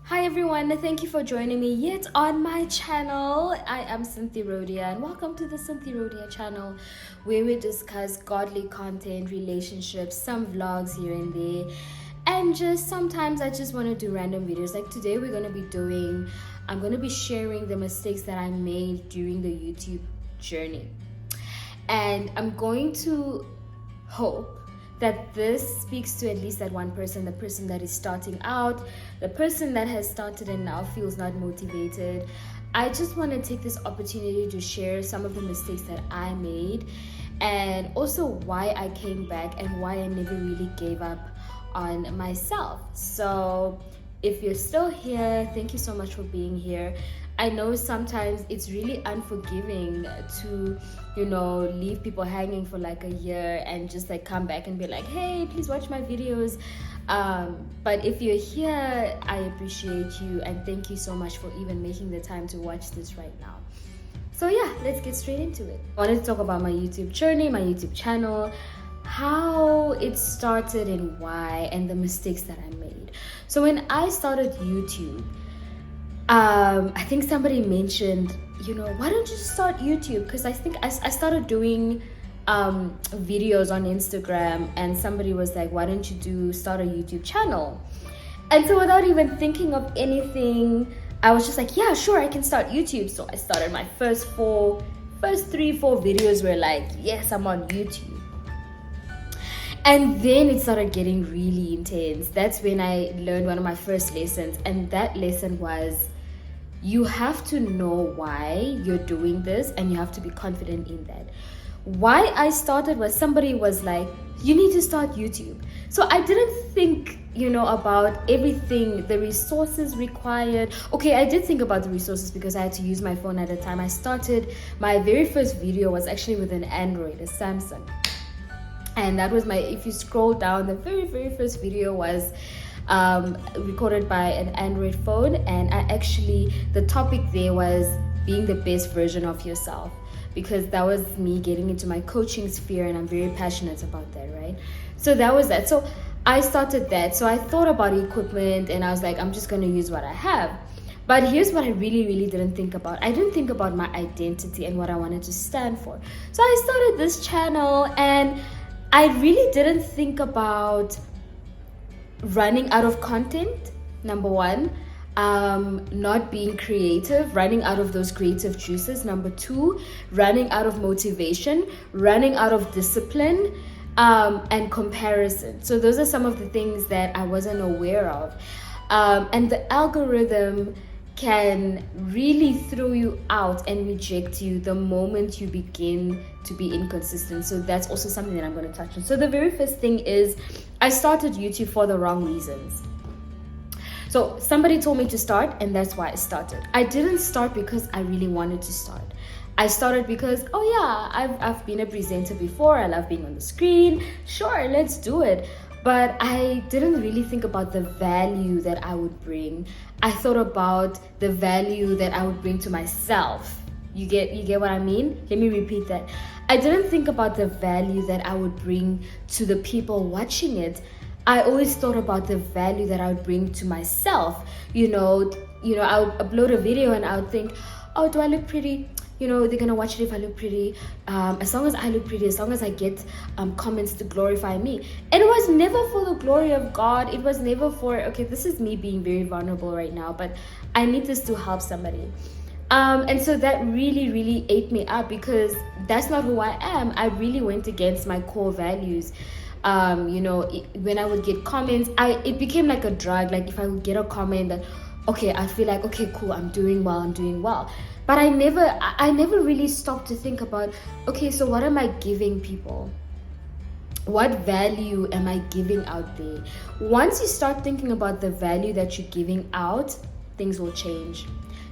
Hi everyone, thank you for joining me yet on my channel. I am Cynthia Rodia and welcome to the Cynthia Rodia channel where we discuss godly content, relationships, some vlogs here and there, and just sometimes I just want to do random videos. Like today I'm going to be sharing the mistakes that I made during the YouTube journey. And I'm going to hope that this speaks to at least that one person, the person that is starting out, the person that has started and now feels not motivated. I just want to take this opportunity to share some of the mistakes that I made and also why I came back and why I never really gave up on myself. So if you're still here, thank you so much for being here. I know sometimes it's really unforgiving to, leave people hanging for like a year and just like come back and be like, hey, please watch my videos. But if you're here, I appreciate you and thank you so much for even making the time to watch this right now. So yeah, let's get straight into it. I wanted to talk about my YouTube journey, my YouTube channel, how it started and why, and the mistakes that I made. So when I started YouTube, I think somebody mentioned, why don't you start YouTube? Because I think I started doing videos on Instagram and somebody was like, why don't you start a YouTube channel? And so without even thinking of anything, I was just like, yeah, sure, I can start YouTube. So I started my first 3-4 videos were like, yes, I'm on YouTube. And then it started getting really intense. That's when I learned one of my first lessons. And that lesson was, you have to know why you're doing this and you have to be confident in that. Why I started was somebody was like, you need to start YouTube. So I didn't think, about everything, the resources required. Okay, I did think about the resources because I had to use my phone at a time. My very first video was actually with an Android, a Samsung. And that was if you scroll down, the very, very first video was recorded by an Android phone, and the topic there was being the best version of yourself, because that was me getting into my coaching sphere and I'm very passionate about that, right? So that was that. So I started that. So I thought about equipment and I was like, I'm just going to use what I have. But here's what I really, really didn't think about. I didn't think about my identity and what I wanted to stand for. So I started this channel and I really didn't think about running out of content, number one, not being creative, running out of those creative juices, number two, running out of motivation, running out of discipline, and comparison. So those are some of the things that I wasn't aware of. And the algorithm can really throw you out and reject you the moment you begin to be inconsistent. So that's also something that I'm going to touch on. So the very first thing is I started YouTube for the wrong reasons. So somebody told me to start and that's why I started. I didn't start because I really wanted to start. I started because, I've been a presenter before. I love being on the screen. Sure, let's do it. But I didn't really think about the value that I would bring. I thought about the value that I would bring to myself. You get what I mean? Let me repeat that. I didn't think about the value that I would bring to the people watching it. I always thought about the value that I would bring to myself. I would upload a video and I would think, oh, do I look pretty? They're gonna watch it if I look pretty. As long as I look pretty, as long as I get comments to glorify me. And it was never for the glory of God. It was never for, okay, this is me being very vulnerable right now, but I need this to help somebody. And so that really, really ate me up because that's not who I am. I really went against my core values. When I would get comments, it became like a drug. Like if I would get a comment that, okay, I feel like, okay, cool, I'm doing well. But I never really stopped to think about, okay, so what am I giving people? What value am I giving out there? Once you start thinking about the value that you're giving out, things will change.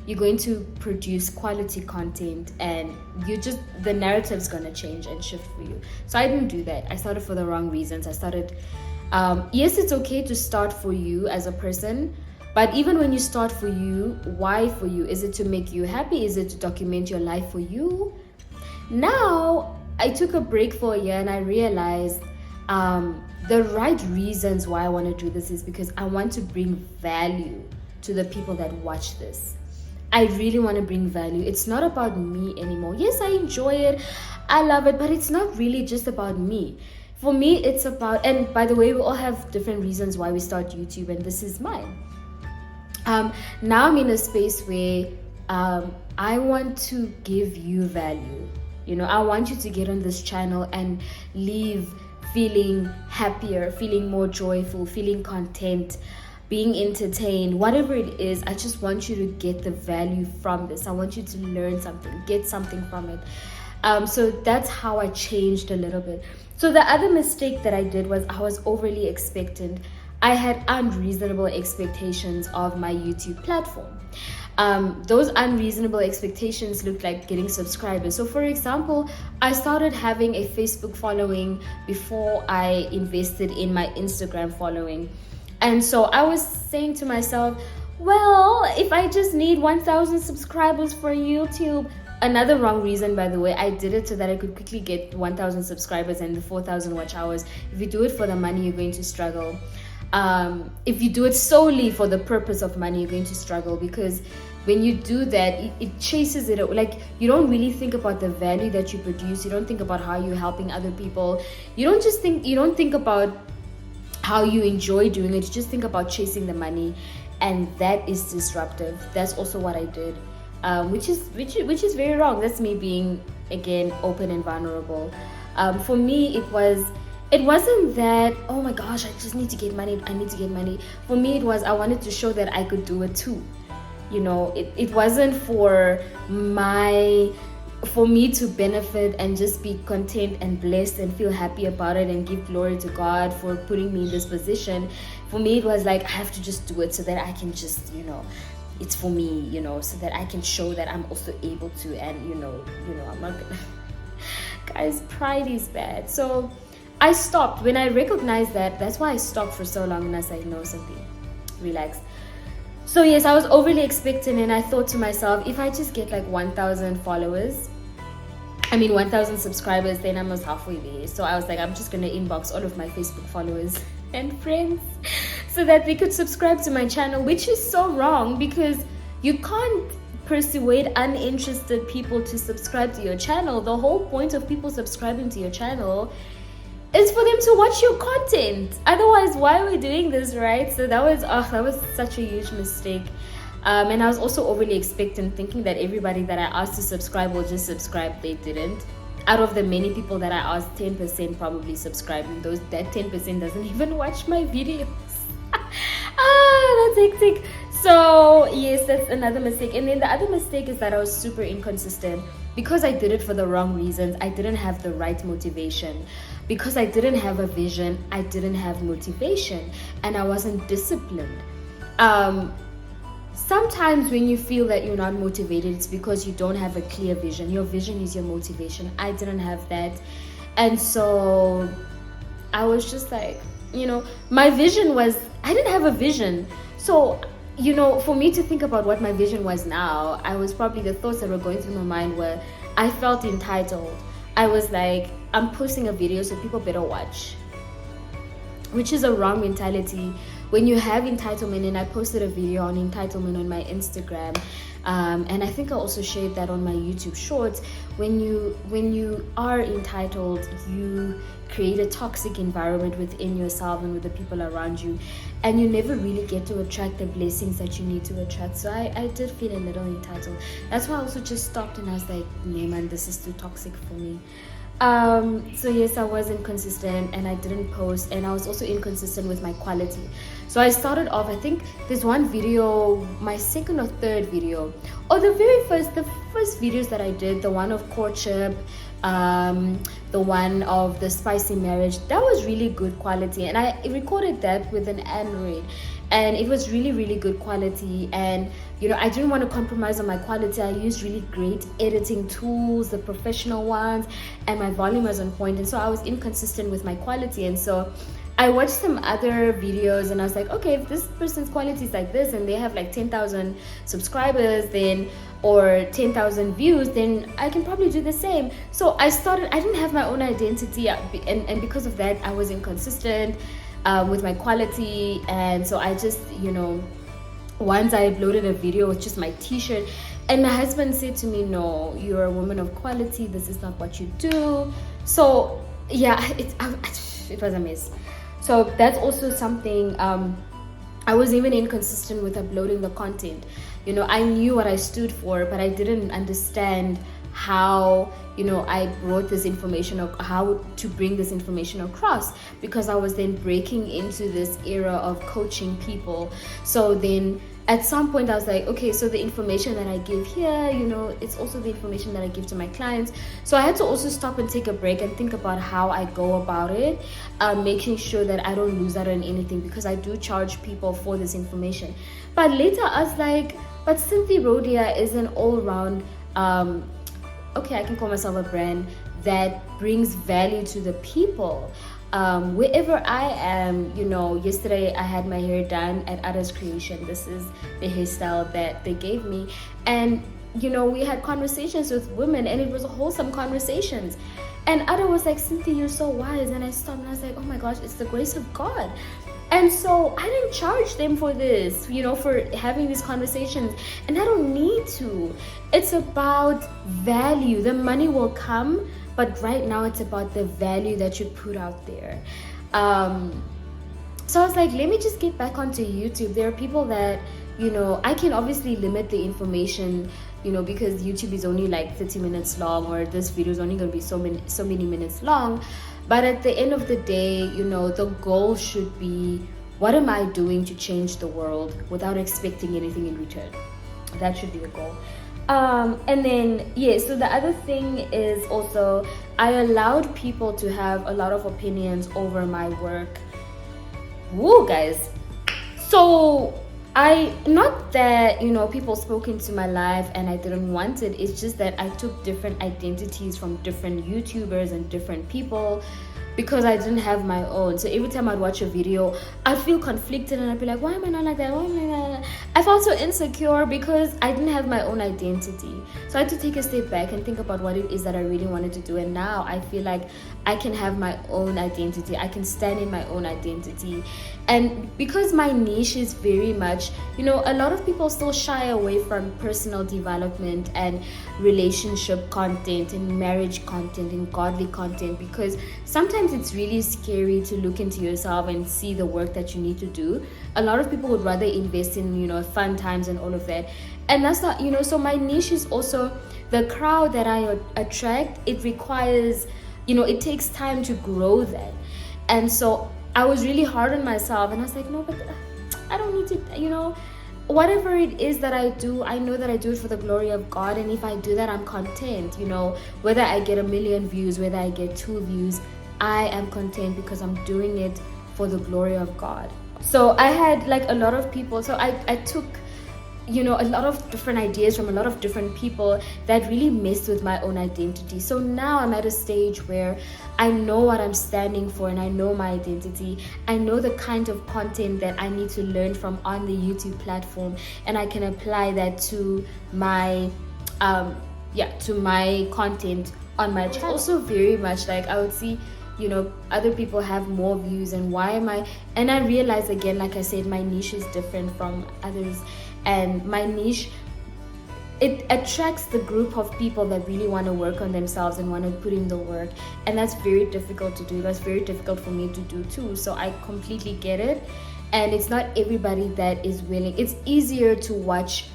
You're going to produce quality content and the narrative's going to change and shift for you. So I didn't do that. I started for the wrong reasons. I started, yes, it's okay to start for you as a person. But even when you start for you, why for you? Is it to make you happy? Is it to document your life for you? Now, I took a break for a year and I realized the right reasons why I want to do this is because I want to bring value to the people that watch this. I really want to bring value. It's not about me anymore. Yes, I enjoy it, I love it, but it's not really just about me. For me, it's about, and by the way, we all have different reasons why we start YouTube, and this is mine. Now I'm in a space where I want to give you value. I want you to get on this channel and leave feeling happier, feeling more joyful, feeling content, being entertained, whatever it is. I just want you to get the value from this. I want you to learn something, get something from it. So that's how I changed a little bit. So the other mistake that I did was I was overly expectant. I had unreasonable expectations of my YouTube platform. Those unreasonable expectations looked like getting subscribers. So for example, I started having a Facebook following before I invested in my Instagram following. And so I was saying to myself, well, if I just need 1,000 subscribers for YouTube, another wrong reason, by the way, I did it so that I could quickly get 1,000 subscribers and the 4,000 watch hours. If you do it for the money, you're going to struggle. If you do it solely for the purpose of money, you're going to struggle, because when you do that, it chases it. Like, you don't really think about the value that you produce. You don't think about how you're helping other people. You don't think about how you enjoy doing it. You just think about chasing the money, and that is disruptive. That's also what I did, which is very wrong. That's me being, again, open and vulnerable. For me, it wasn't that, oh my gosh, I just need to get money, I need to get money. For me, it was, I wanted to show that I could do it too. It wasn't for me to benefit and just be content and blessed and feel happy about it and give glory to God for putting me in this position. For me, it was like, I have to just do it so that I can just, it's for me, so that I can show that I'm also able to, and I'm not gonna guys, pride is bad. So I stopped when I recognized that. That's why I stopped for so long, and I said, no, Cynthia, relax. So yes, I was overly expectant, and I thought to myself, if I just get like 1,000 subscribers, then I'm almost halfway there. So I was like, I'm just gonna inbox all of my Facebook followers and friends so that they could subscribe to my channel, which is so wrong, because you can't persuade uninterested people to subscribe to your channel. The whole point of people subscribing to your channel is for them to watch your content. Otherwise, why are we doing this, right? So that was such a huge mistake. And I was also overly expectant, thinking that everybody that I asked to subscribe will just subscribe. They didn't. Out of the many people that I asked, 10% probably subscribed, and that 10% doesn't even watch my videos. That's hectic. So yes, that's another mistake. And then the other mistake is that I was super inconsistent. Because I did it for the wrong reasons, I didn't have the right motivation. Because I didn't have a vision, I didn't have motivation, and I wasn't disciplined. Sometimes when you feel that you're not motivated, it's because you don't have a clear vision. Your vision is your motivation. I didn't have that. And so I was just like, my vision was, I didn't have a vision. So, for me to think about what my vision was now, the thoughts that were going through my mind were, I felt entitled. I was like, I'm posting a video, so people better watch. Which is a wrong mentality. When you have entitlement, and I posted a video on entitlement on my Instagram, and I think I also shared that on my YouTube shorts. When you are entitled, you create a toxic environment within yourself and with the people around you, and you never really get to attract the blessings that you need to attract. So I did feel a little entitled. That's why I also just stopped, and I was like, nah man, this is too toxic for me. So yes, I was inconsistent, and I didn't post, and I was also inconsistent with my quality. So I started off, I think there's one video, my second or third video, or the first videos that I did, the one of courtship, the one of the spicy marriage, that was really good quality, and I recorded that with an Android, and it was really, really good quality. And I didn't want to compromise on my quality. I used really great editing tools, the professional ones, and my volume was on point. And so I was inconsistent with my quality. And so I watched some other videos, and I was like, okay, if this person's quality is like this, and they have like 10,000 subscribers, then, or 10,000 views, then I can probably do the same. So I didn't have my own identity, and because of that, I was inconsistent with my quality. And so I just, once I uploaded a video with just my t-shirt, and my husband said to me, no, you're a woman of quality, this is not what you do. So yeah, it was a mess. So that's also something. I was even inconsistent with uploading the content. I knew what I stood for, but I didn't understand how I brought this information, or how to bring this information across, because I was then breaking into this era of coaching people. So then at some point I was like, okay, so the information that I give here, it's also the information that I give to my clients. So I had to also stop and take a break and think about how I go about it, making sure that I don't lose out on anything, because I do charge people for this information. But later I was like, but Cynthia Rodia is an all-round okay, I can call myself a brand that brings value to the people. Wherever I am, yesterday I had my hair done at Ada's Creation. This is the hairstyle that they gave me. And, we had conversations with women, and it was wholesome conversations. And Ada was like, Cynthia, you're so wise. And I stopped and I was like, oh my gosh, it's the grace of God. And so I didn't charge them for this, for having these conversations. And I don't need to. It's about value. The money will come, but right now it's about the value that you put out there. So I was like, let me just get back onto YouTube. There are people that, I can obviously limit the information, because YouTube is only like 30 minutes long, or this video is only going to be so many minutes long. But at the end of the day, the goal should be, what am I doing to change the world without expecting anything in return? That should be the goal. And then, so the other thing is also, I allowed people to have a lot of opinions over my work. Woo, guys. So not that, people spoke into my life and I didn't want it. It's just that I took different identities from different YouTubers and different people, because I didn't have my own. So every time I'd watch a video, I'd feel conflicted, and I'd be like, why am I not like that? Why am I not like that? I felt so insecure because I didn't have my own identity. So I had to take a step back and think about what it is that I really wanted to do. And now I feel like I can have my own identity. I can stand in my own identity. And because my niche is very much, a lot of people still shy away from personal development and relationship content and marriage content and godly content, because sometimes it's really scary to look into yourself and see the work that you need to do. A lot of people would rather invest in, fun times and all of that. And that's not, so my niche is also the crowd that I attract. It requires, it takes time to grow that. And so I was really hard on myself, and I was like, no, but I don't need to, whatever it is that I do, I know that I do it for the glory of God. And if I do that, I'm content, whether I get 1 million views, whether I get 2 views, I am content, because I'm doing it for the glory of God. So I had like a lot of people. So I took, a lot of different ideas from a lot of different people that really messed with my own identity. So now I'm at a stage where I know what I'm standing for, and I know my identity. I know the kind of content that I need to learn from on the YouTube platform, and I can apply that to my to my content on my channel. Also very much like I would see other people have more views, and why am I, and I realize again, like I said, my niche is different from others. And my niche, it attracts the group of people that really want to work on themselves and want to put in the work. And that's very difficult to do. That's very difficult for me to do too. So I completely get it. And it's not everybody that is willing. It's easier to watch,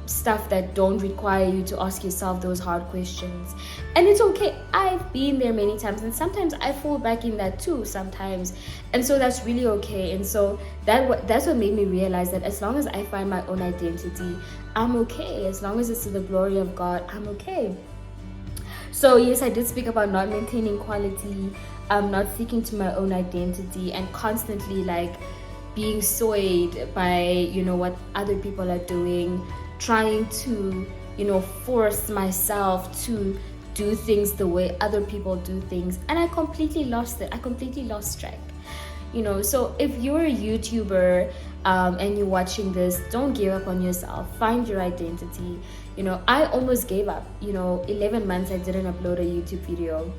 stuff that don't require you to ask yourself those hard questions. And it's okay. I've been there many times, and sometimes I fall back in that too sometimes. And so that's really okay. And so that's what made me realize that as long as I find my own identity, I'm okay. As long as it's to the glory of God, I'm okay. So yes, I did speak about not maintaining quality, not sticking to my own identity, and constantly like being swayed by what other people are doing, trying to force myself to do things the way other people do things. And I completely lost it. I completely lost track. So if you're a YouTuber and you're watching this, don't give up on yourself. Find your identity. I almost gave up. 11 months I didn't upload a YouTube video,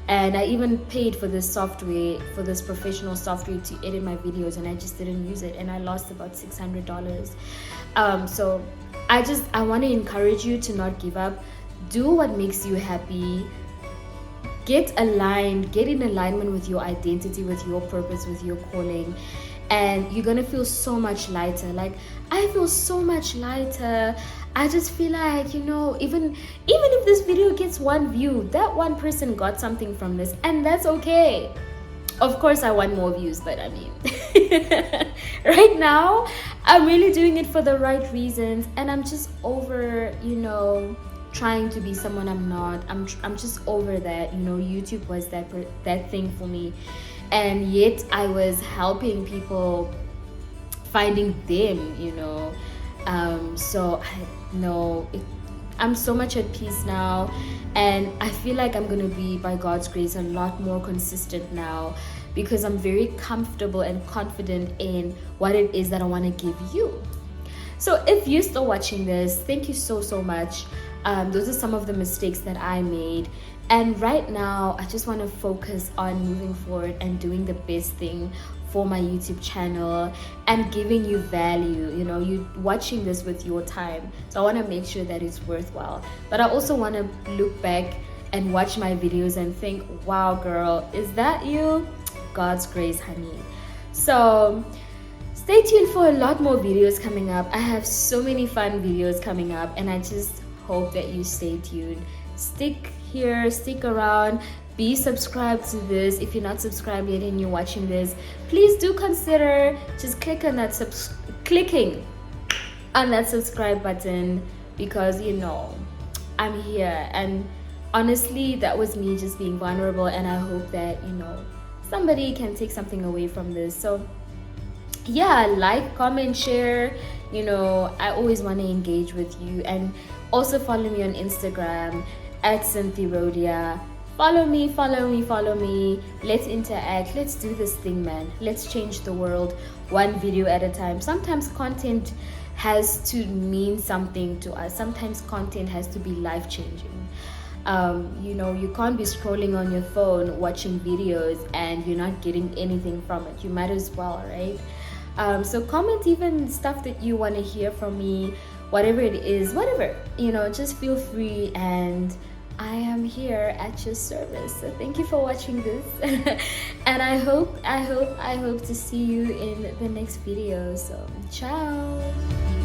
And I even paid for this software, for this professional software to edit my videos, and I just didn't use it, and I lost about $600. So I want to encourage you to not give up. Do what makes you happy. Get aligned, get in alignment with your identity, with your purpose, with your calling, and you're gonna feel so much lighter. Like, I feel so much lighter. I just feel like, you know, even if this video gets 1 view, that one person got something from this, and that's okay. Of course I want more views, but I mean right now I'm really doing it for the right reasons, and I'm just over, you know, trying to be someone I'm not. I'm just over that. You know, YouTube was that thing for me, and yet I was helping people finding them, you know. So I know I'm so much at peace now, and I feel like I'm gonna be, by God's grace, a lot more consistent now, because I'm very comfortable and confident in what it is that I want to give you. So if you're still watching this, thank you so much. Those are some of the mistakes that I made, and right now I just want to focus on moving forward and doing the best thing for my YouTube channel and giving you value. You know, you watching this with your time, so I want to make sure that it's worthwhile. But I also want to look back and watch my videos and think, wow girl, is that you? God's grace, honey. So stay tuned for a lot more videos coming up. I have so many fun videos coming up, and I just hope that you stay tuned. Stick here, stick around, be subscribed to this. If you're not subscribed yet and you're watching this, please do consider just clicking on that subscribe button, because you know I'm here, and honestly that was me just being vulnerable, and I hope that, you know, somebody can take something away from this. So yeah, like, comment, share. You know, I always want to engage with you, and also follow me on Instagram at CynthiRhodia. Follow me. Let's interact. Let's do this thing, man. Let's change the world one video at a time. Sometimes content has to mean something to us. Sometimes content has to be life-changing. You know, you can't be scrolling on your phone watching videos and you're not getting anything from it. You might as well, right? So comment even stuff that you want to hear from me, whatever it is, whatever, you know, just feel free, and I am here at your service. So thank you for watching this and I hope to see you in the next video. So ciao.